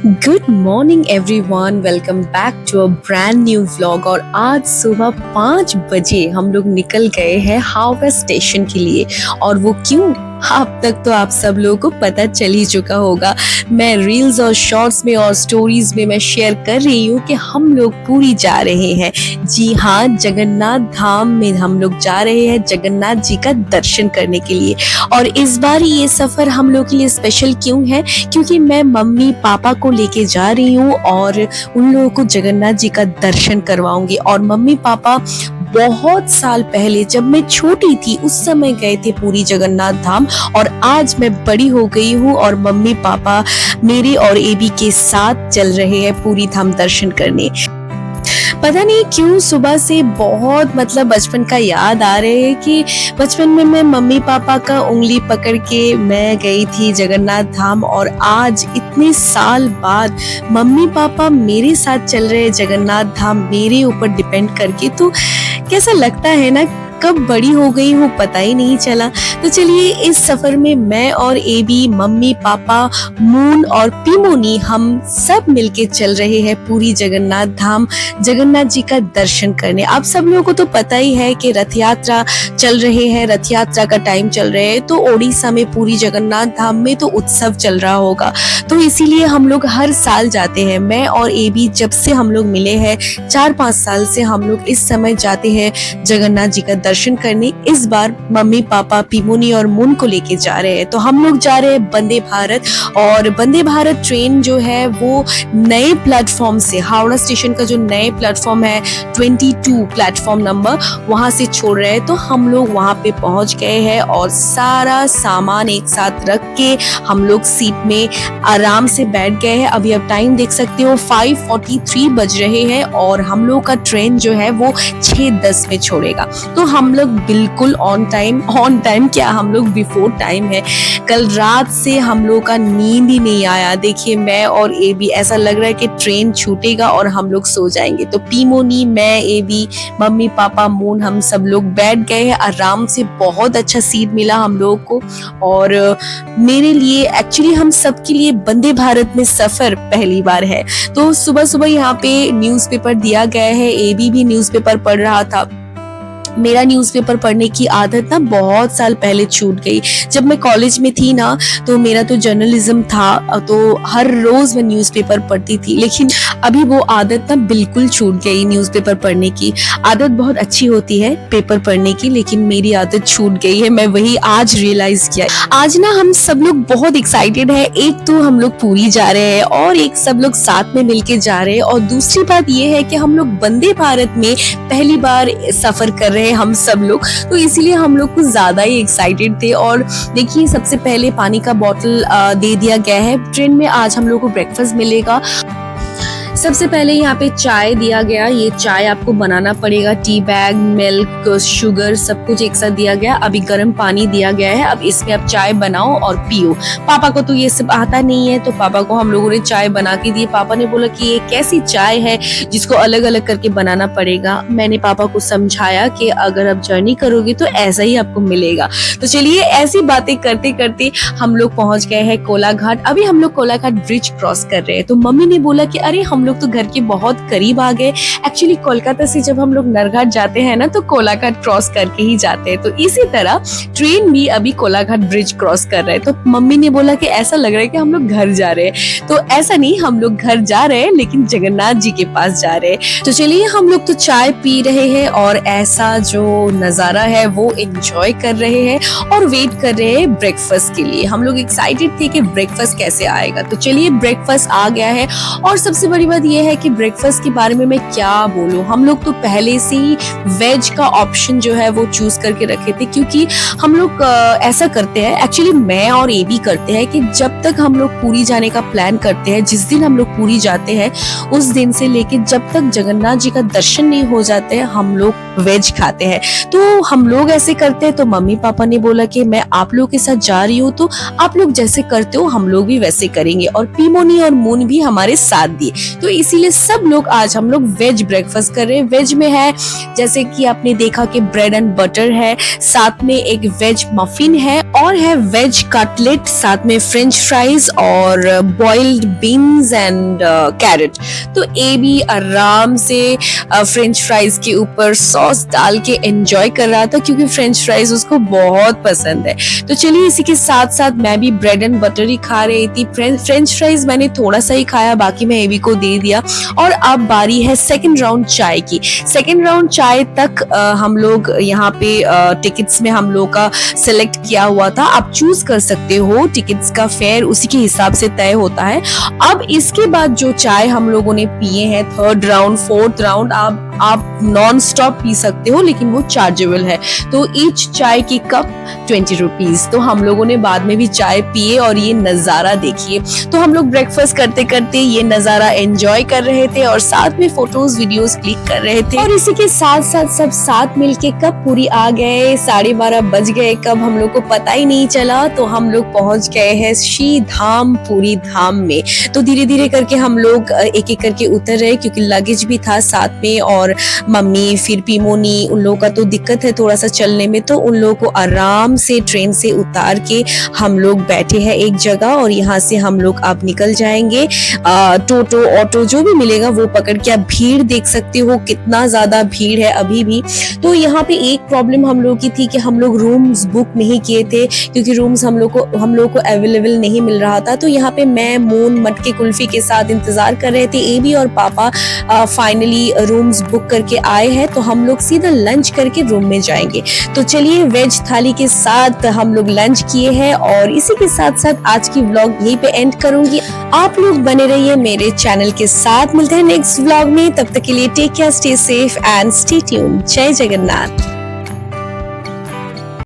Good morning everyone, welcome back to a brand new vlog. और आज सुबह 5 बजे हम लोग निकल गए हैं हावड़ा स्टेशन के लिए। और वो क्यों, अब तक तो आप सब लोगों को पता चल ही चुका होगा। मैं रील्स और शॉर्ट्स में और स्टोरीज में मैं शेयर कर रही हूँ कि हम लोग पूरी जा रहे हैं। जी हाँ, जगन्नाथ धाम में हम लोग जा रहे हैं जगन्नाथ जी का दर्शन करने के लिए। और इस बार ये सफर हम लोग के लिए स्पेशल क्यों है, क्योंकि मैं मम्मी पापा को लेके जा रही हूँ और उन लोगों को जगन्नाथ जी का दर्शन करवाऊंगी। और मम्मी पापा बहुत साल पहले जब मैं छोटी थी उस समय गए थे पूरी जगन्नाथ धाम। और आज मैं बड़ी हो गई हूँ और मम्मी पापा मेरे और एबी के साथ चल रहे हैं पूरी धाम दर्शन करने। पता नहीं क्यों सुबह से बहुत बचपन का याद आ रहे है कि बचपन में मैं मम्मी पापा का उंगली पकड़ के मैं गई थी जगन्नाथ धाम। और आज इतने साल बाद मम्मी पापा मेरे साथ चल रहे हैं जगन्नाथ धाम, मेरे ऊपर डिपेंड करके। तो कैसा लगता है ना, कब बड़ी हो गई हूँ पता ही नहीं चला। तो चलिए, इस सफर में मैं और एबी, मम्मी पापा, मून और पीमोनी हम सब मिलके चल रहे हैं पूरी जगन्नाथ धाम जगन्नाथ जी का दर्शन करने। आप सब लोगों को तो पता ही है कि रथ यात्रा चल रहे हैं, रथ यात्रा का टाइम चल रहे हैं। तो ओडिशा में पूरी जगन्नाथ धाम में तो उत्सव चल रहा होगा, तो इसीलिए हम लोग हर साल जाते हैं। मैं और एबी जब से हम लोग मिले हैं 4-5 साल से हम लोग इस समय जाते हैं जगन्नाथ जी का दर्शन करने। इस बार मम्मी पापा पीमोनी और मून को लेके जा रहे हैं। तो हम लोग जा रहे हैं वंदे भारत। और वंदे भारत ट्रेन जो है वो नए प्लेटफॉर्म से, हावड़ा स्टेशन का जो नए प्लेटफॉर्म है 22 प्लेटफॉर्म नंबर, वहां से छोड़ रहे हैं। तो हम लोग वहां पे पहुंच गए हैं और सारा सामान एक साथ रख के हम लोग सीट में आराम से बैठ गए हैं। अभी आप टाइम देख सकते हो 5:43 बज रहे हैं और हम लोग का ट्रेन जो है वो 6:10 में छोड़ेगा। तो हम लोग बिल्कुल ऑन टाइम क्या, हम लोग बिफोर टाइम है। कल रात से हम लोग का नींद ही नहीं आया। देखिए, मैं और एबी ऐसा लग रहा है कि ट्रेन छूटेगा और हम लोग सो जाएंगे। तो पीमोनी, मैं, एबी, मम्मी पापा, मून, हम सब लोग बैठ गए हैं आराम से। बहुत अच्छा सीट मिला हम लोग को। और मेरे लिए, एक्चुअली हम सबके लिए वंदे भारत में सफर पहली बार है। तो सुबह सुबह यहाँ पे न्यूज़पेपर दिया गया है, एबी भी न्यूज़पेपर पढ़ रहा था। मेरा न्यूज़पेपर पढ़ने की आदत ना बहुत साल पहले छूट गई। जब मैं कॉलेज में थी ना तो मेरा तो जर्नलिज्म था, तो हर रोज मैं न्यूज़पेपर पढ़ती थी। लेकिन अभी वो आदत ना बिल्कुल छूट गई। न्यूज़पेपर पढ़ने की आदत बहुत अच्छी होती है पेपर पढ़ने की, लेकिन मेरी आदत छूट गई है। मैं वही आज रियलाइज किया। आज ना हम सब लोग बहुत एक्साइटेड है। एक तो हम लोग पूरी जा रहे हैं और एक सब लोग साथ में मिलके जा रहे हैं। और दूसरी बात ये है कि हम लोग वंदे भारत में पहली बार सफर कर रहे हैं हम सब लोग, तो इसीलिए हम लोग कुछ ज्यादा ही एक्साइटेड थे। और देखिए, सबसे पहले पानी का बोतल दे दिया गया है। ट्रेन में आज हम लोग को ब्रेकफास्ट मिलेगा। सबसे पहले यहाँ पे चाय दिया गया। ये चाय आपको बनाना पड़ेगा, टी बैग, मिल्क, शुगर सब कुछ एक साथ दिया गया। अभी गर्म पानी दिया गया है, अब इसमें आप चाय बनाओ और पियो। पापा को तो ये सब आता नहीं है, तो पापा को हम लोगों ने चाय बना के दी। पापा ने बोला कि ये कैसी चाय है जिसको अलग अलग करके बनाना पड़ेगा। मैंने पापा को समझाया कि अगर आप जर्नी करोगे तो ऐसा ही आपको मिलेगा। तो चलिए, ऐसी बातें करते करते हम लोग पहुंच गए हैं कोलाघाट। अभी हम लोग कोलाघाट ब्रिज क्रॉस कर रहे हैं। तो मम्मी ने बोला कि अरे हम लोग तो घर के बहुत करीब आ गए। एक्चुअली कोलकाता से जब हम लोग नरघाट जाते हैं ना तो कोलाघाट क्रॉस करके ही जाते हैं। तो इसी तरह ट्रेन भी अभी कोलाघाट ब्रिज क्रॉस कर रहे हैं। तो मम्मी ने बोला कि ऐसा लग रहा है कि हम लोग घर जा रहे हैं। तो ऐसा नहीं, हम लोग घर जा रहे हैं लेकिन जगन्नाथ जी के पास जा रहे हैं। तो चलिए, हम लोग तो चाय पी रहे हैं और ऐसा जो नजारा है वो एंजॉय कर रहे हैं और वेट कर रहे हैं ब्रेकफास्ट के लिए। हम लोग एक्साइटेड थे कि ब्रेकफास्ट कैसे आएगा। तो चलिए, ब्रेकफास्ट आ गया है। और सबसे बड़ी बात ये है कि ब्रेकफास्ट के बारे में मैं क्या बोलूं, हम लोग तो पहले से ही वेज का ऑप्शन जो है वो चूज करके रखे थे। क्योंकि हम लोग ऐसा करते हैं, एक्चुअली मैं और एबी करते हैं कि जब तक हम लोग पूरी जाने का प्लान करते हैं, जिस दिन हम लोग पूरी जाते हैं उस दिन से लेके जब तक जगन्नाथ जी का दर्शन नहीं हो जाते हैं हम लोग वेज खाते हैं। तो हम लोग ऐसे करते हैं। तो मम्मी पापा ने बोला कि मैं आप लोग के साथ जा रही हूँ, तो आप लोग जैसे करते हो हम लोग भी वैसे करेंगे। और पीमोनी और मून भी हमारे साथ दिए। तो तो इसीलिए सब लोग आज हम लोग वेज ब्रेकफास्ट कर रहे हैं। वेज में है जैसे कि आपने देखा कि ब्रेड एंड बटर है, साथ में एक वेज मफिन है और है वेज कटलेट, साथ में फ्रेंच फ्राइज और बॉइल्ड बीन्स एंड कैरेट। तो ए भी आराम से फ्रेंच फ्राइज के ऊपर सॉस डाल के एंजॉय कर रहा था क्योंकि फ्रेंच फ्राइज उसको बहुत पसंद है। तो चलिए इसी के साथ साथ मैं भी ब्रेड एंड बटर ही खा रही थी। फ्रेंच फ्राइज मैंने थोड़ा सा ही खाया, बाकी मैं एबी को दे दिया। और अब बारी है सेकंड राउंड चाय की। सेकंड राउंड चाय तक हम लोग यहाँ पे टिकट्स में हम लोग का सिलेक्ट किया हुआ था। आप चूज कर सकते हो, टिकट्स का फेयर उसी के हिसाब से तय होता है। अब इसके बाद जो चाय हम लोगों ने पिए हैं, थर्ड राउंड फोर्थ राउंड, आप नॉन स्टॉप पी सकते हो, लेकिन वो चार्जेबल है। तो ईच चाय की कप 20 रुपीज। तो हम लोगों ने बाद में भी चाय पिए और ये नजारा देखिए। तो हम लोग ब्रेकफास्ट करते करते ये नजारा एंजॉय कर रहे थे और साथ में फोटोज वीडियोस क्लिक कर रहे थे। और इसी के साथ साथ सब साथ मिलके कब पूरी आ गए, 12:30 बज गए, कब हम लोग को पता ही नहीं चला। तो हम लोग पहुंच गए हैं श्री धाम पूरी धाम में। तो धीरे धीरे करके हम लोग एक एक करके उतर रहे क्योंकि लगेज भी था साथ में, और मम्मी फिर पीमोनी, उन लोगों का तो दिक्कत है थोड़ा सा चलने में। तो उन लोगों को आराम से ट्रेन से उतार के हम लोग बैठे हैं एक जगह और यहाँ से हम लोग अब निकल जाएंगे। टोटो ऑटो जो भी मिलेगा वो पकड़ के। आप भीड़ देख सकते हो कितना ज्यादा भीड़ है अभी भी। तो यहाँ पे एक प्रॉब्लम हम लोग की थी कि हम लोग रूम्स बुक नहीं किए थे क्योंकि रूम्स हम लोग को अवेलेबल नहीं मिल रहा था। तो यहाँ पे मैं मून मटके कुल्फी के साथ इंतजार कर रहे थे। एबी और पापा फाइनली रूम्स बुक करके आए हैं, तो हम लोग सीधा लंच करके रूम में जाएंगे। तो चलिए वेज थाली के साथ हम लोग लंच किए हैं और इसी के साथ साथ आज की व्लॉग यहीं पे एंड करूंगी। आप लोग बने रहिए मेरे चैनल के साथ। मिलते हैं नेक्स्ट व्लॉग में, तब तक के लिए take care, stay safe and stay tuned. जय जगन्नाथ।